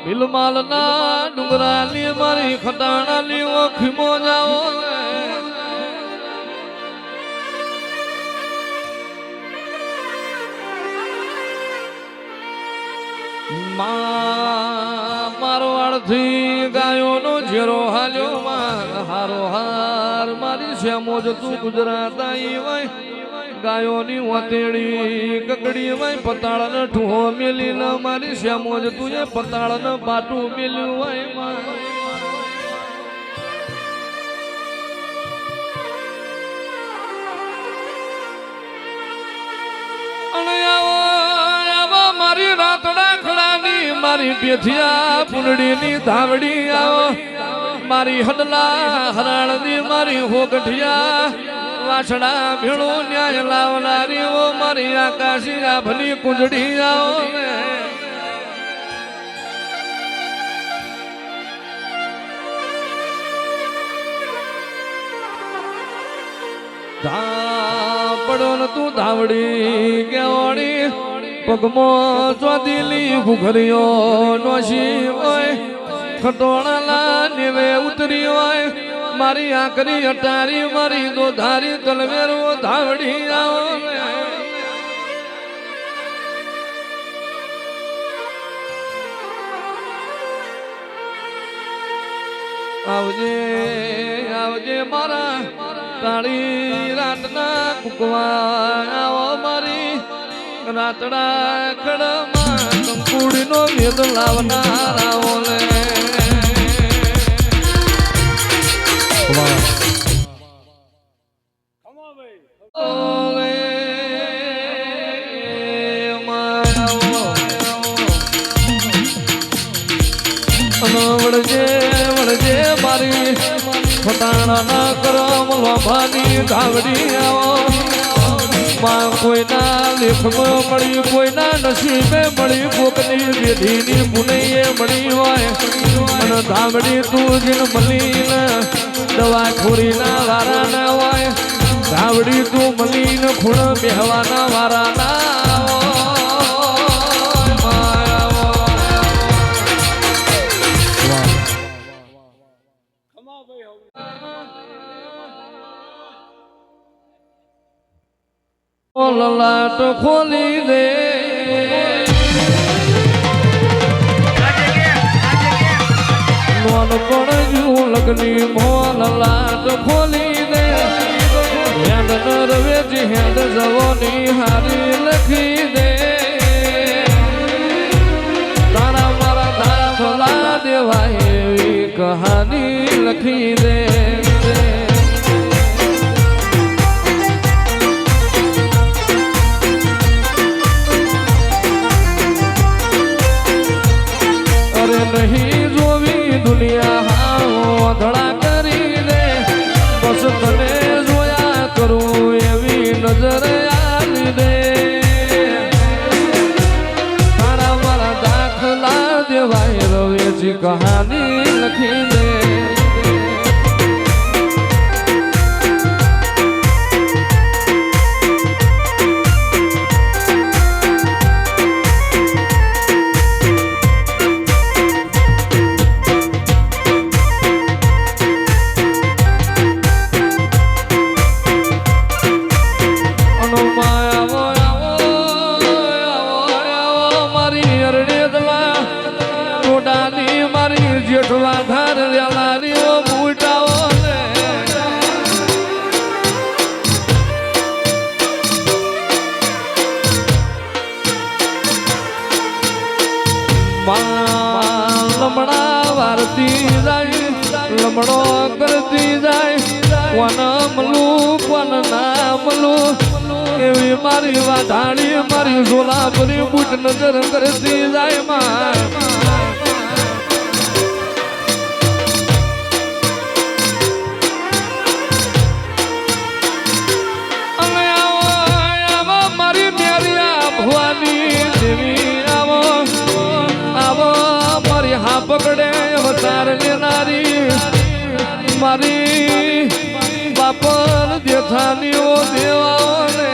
બિલમાલના ડુંગરાની મારી ખટાણાની ઓખીમો જાઓ મારો અડધી ગાયોનો ઝેરો હાલ્યો હારો હાર મારી શ્યામો જતું ગુજરાત આવી હોય ગાયોની વાતેડી કકડી હોય પતાળને ઠૂહો મેલી ન મારી શ્યામો જતું એ પતાળને પાટું મેલ્યું હોય મારી રાતડા ખડાની મારી પેથિયા પુનડીની ધાવડી આવો મારી હડલા હરાળની મારી હોગઠિયા વાછડા ભેળો ન્યાય લાવનારી ઓ મારી આકાશી આભની કુંજડી આવો પડો ને તું ધાવડી કેવડી પગમો ચોદીલી ઘુઘરીઓ નોશી હોય ખટોળાલા નેવે ઉતરી હોય મારી આકરી અટારી મારી દોધારી તલવેરો ધાવડી આવો આવજે આવજે મારા તાળી રાતના કુકવા આવો મારી રાતડા ખડમાં કંકુડીનો વેદ લાવનારા ઓલે વળજે વળજે મારી ફટાણા ના કરો લોભાની ધાવડી આવો માં કોઈના લેખમાં મળી કોઈના નસીબે મળી કોકની વેધીની પુનૈયે મળી હોય અને ધાવડી તું જીન મલીને દવા ખોરીના વારા ના હોય ધાવડી તું મલીને ખૂણ બેહવાના વારા ના લલાટ ખોલી દે નોન પડ્યું લગની મોન લાટ ખોલી દે હેડ નરવેજી હેડ જવોની હારી લખી દે તારા મારા દાખલા દેવાય એવી કહાની લખી દે નહીં જોવી દુનિયા હાઓ ધડા કરી દે બસ તને જોયા કરું એવી નજર આવી દે તારા મારા દાખલા દેવાય રવેજી કહાની લખી દે જેઠવા ઘર વેલાની ઓ બુટાઓ ને લમણા વારતી જાય લમણો કરતી જાય કોન મલું કોન ના મલું એવી મારી વાઢાણી મારી સોલાપરી બુટ નજર કરતી જાય માં પકડે અવતાર લેનારી મારી બાપર દેથાનીઓ દેવાઓને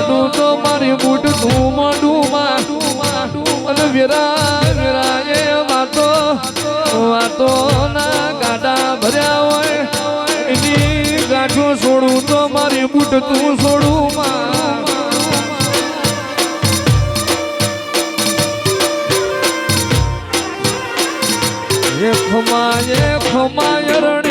મોઢું તો મારી બૂટ તું મોઢું માં અને વેરા એ વાતો ના ગાડા ભર્યા હોય એની ગાંઠો છોડું તો મારી બૂટ તું છોડું માં ખમાય રણે